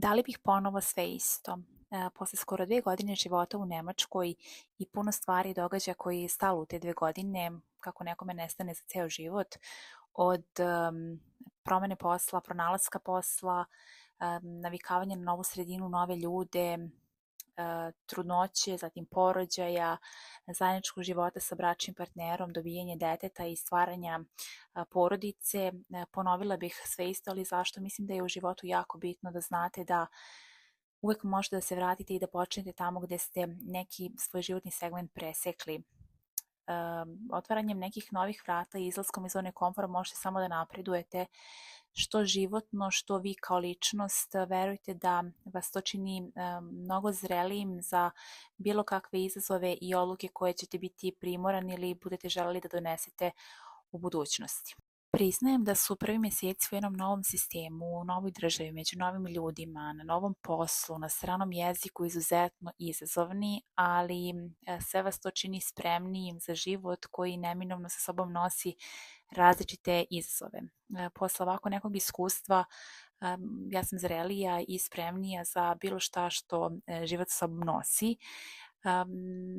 Da li bih ponovo sve isto? Posle skoro 2 godine života u Nemačkoj i puno stvari i događaja koji je stalo u te 2 godine, kako nekome nestane za ceo život, od promene posla, pronalaska posla, navikavanja na novu sredinu, nove ljude, trudnoće, zatim porođaja, zajedničkog života sa bračnim partnerom, dobijanje deteta i stvaranja porodice. Ponovila bih sve isto, ali zašto? Mislim da je u životu jako bitno da znate da uvek možete da se vratite i da počnete tamo gde ste neki svoj životni segment presekli. Otvaranjem nekih novih vrata i izlaskom iz zone komfora možete samo da napredujete što životno, što vi kao ličnost. Verujte da vas to čini mnogo zrelijim za bilo kakve izazove i odluke koje ćete biti primorani ili budete želeli da donesete u budućnosti. Priznajem da su prvi mjeseci u jednom novom sistemu, u novoj državi, među novim ljudima, na novom poslu, na stranom jeziku izuzetno izazovni, ali sve vas to čini spremnijim za život koji neminovno sa sobom nosi različite izazove. Posle ovako nekog iskustva ja sam zrelija i spremnija za bilo šta što život sa sobom nosi.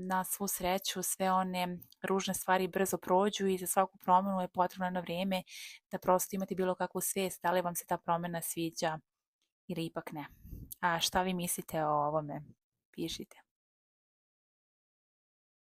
Na svu sreću sve one ružne stvari brzo prođu i za svaku promenu je potrebno jedno vrijeme da prosto imate bilo kakvu svijest da li vam se ta promena sviđa ili ipak ne. A šta vi mislite o ovome? Pišite.